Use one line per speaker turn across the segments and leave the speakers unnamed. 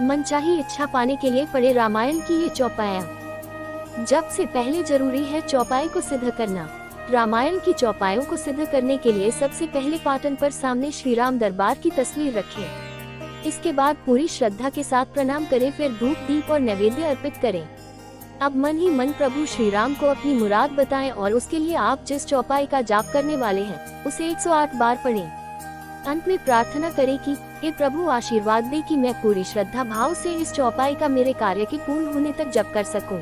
मनचाही इच्छा पाने के लिए पढ़े रामायण की ये चौपाइयाँ। जब से पहले जरूरी है चौपाई को सिद्ध करना। रामायण की चौपाइयों को सिद्ध करने के लिए सबसे पहले पाटन पर सामने श्री राम दरबार की तस्वीर रखें। इसके बाद पूरी श्रद्धा के साथ प्रणाम करें, फिर धूप दीप और नैवेद्य अर्पित करें। अब मन ही मन प्रभु श्री राम को अपनी मुराद बताएं और उसके लिए आप जिस चौपाई का जाप करने वाले हैं उसे 108 बार पढ़ें। अंत में प्रार्थना करें कि हे प्रभु आशीर्वाद दे कि मैं पूरी श्रद्धा भाव से इस चौपाई का मेरे कार्य के पूर्ण होने तक जप कर सकूं।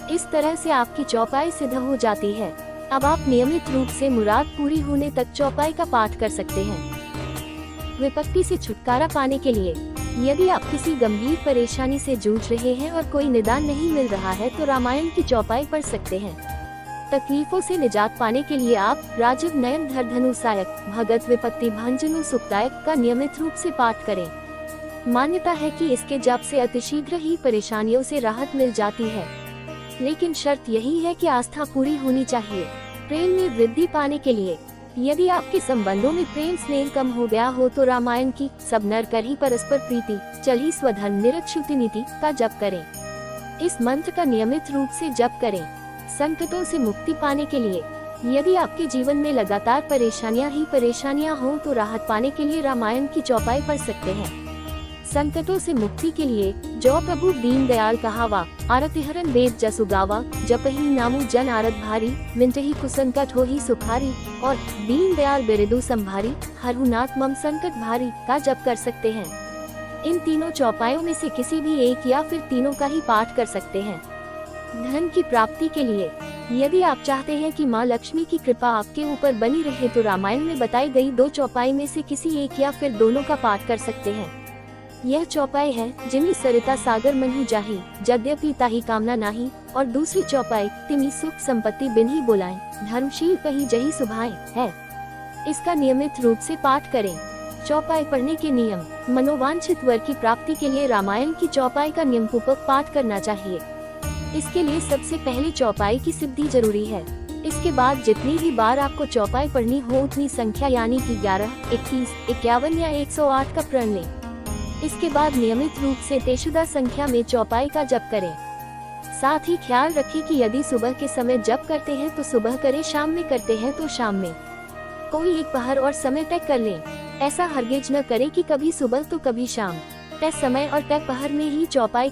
इस तरह से आपकी चौपाई सिद्ध हो जाती है। अब आप नियमित रूप से मुराद पूरी होने तक चौपाई का पाठ कर सकते हैं। विपत्ति से छुटकारा पाने के लिए यदि आप किसी गंभीर परेशानी से जूझ रहे हैं और कोई निदान नहीं मिल रहा है तो रामायण की चौपाई पढ़ सकते हैं। तकलीफों से निजात पाने के लिए आप राजीव नयन धर धनुषायक भगत विपत्ति भंजनु सुखदायक का नियमित रूप से पाठ करें। मान्यता है कि इसके जाप से अतिशीघ्र ही परेशानियों से राहत मिल जाती है, लेकिन शर्त यही है कि आस्था पूरी होनी चाहिए। प्रेम में वृद्धि पाने के लिए यदि आपके संबंधों में प्रेम स्नेह कम हो गया हो तो रामायण की सब नर कर ही परस्पर प्रीति चली स्वधन निरक्षुति नीति का जप करें। इस मंत्र का नियमित रूप से जप करें। संकटों से मुक्ति पाने के लिए यदि आपके जीवन में लगातार परेशानियां हो तो राहत पाने के लिए रामायण की चौपाई पढ़ सकते हैं। संकटों से मुक्ति के लिए जो प्रभु दीन दयाल कहावा आरतिहरन वेद जसु गावा जपहि नामु जन आरत भारी मिंटहि कुसंकट होहि सुखारी और दीन दयाल बिरदु संभारी हरहुनाथ मम संकट भारी का जप कर सकते हैं। इन तीनों चौपाइयों में से किसी भी एक या फिर तीनों का ही पाठ कर सकते हैं। धन की प्राप्ति के लिए यदि आप चाहते हैं कि माँ लक्ष्मी की कृपा आपके ऊपर बनी रहे तो रामायण में बताई गई 2 चौपाई में से किसी एक या फिर दोनों का पाठ कर सकते हैं। यह चौपाई है जिमी सरिता सागर मनहु जाही यद्यपि ताही कामना नाही और दूसरी चौपाई तिमी सुख संपत्ति बिन ही बुलाएं धर्मशील कही जही सुभाएं है। इसका नियमित रूप से पाठ करें। चौपाई पढ़ने के नियम। मनोवांछित वर की प्राप्ति के लिए रामायण की चौपाई का नियमपूर्वक पाठ करना चाहिए। इसके लिए सबसे पहले चौपाई की सिद्धि जरूरी है। इसके बाद जितनी भी बार आपको चौपाई पढ़नी हो उतनी संख्या यानी कि 11, 21, 51 या 108 का प्रण लें। इसके बाद नियमित रूप से तयशुदा संख्या में चौपाई का जप करें। साथ ही ख्याल रखें कि यदि सुबह के समय जप करते हैं तो सुबह करें, शाम में करते हैं तो शाम में। कोई एक पहर और समय तय कर लें। ऐसा हरगिज न करें कि कभी सुबह तो कभी शाम। तय समय और तय पहर में ही चौपाई